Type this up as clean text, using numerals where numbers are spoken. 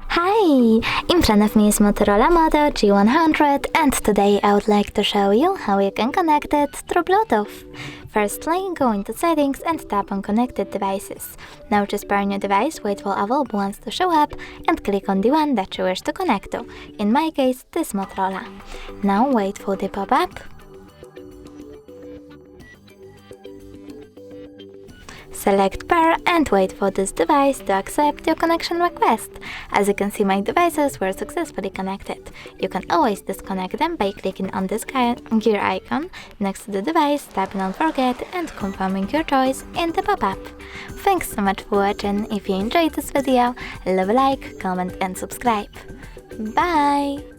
Hi! In front of me is Motorola Moto G100, and today I would like to show you how you can connect it through Bluetooth. Firstly, go into settings and tap on connected devices. Now just pair your device, wait for available ones to show up, and click on the one that you wish to connect to. In my case, this Motorola. Now wait for the pop-up. Select pair and wait for this device to accept your connection request. As you can see, my devices were successfully connected. You can always disconnect them by clicking on this gear icon next to the device, tapping on forget and confirming your choice in the pop-up. Thanks so much for watching. If you enjoyed this video, leave a like, comment and subscribe. Bye!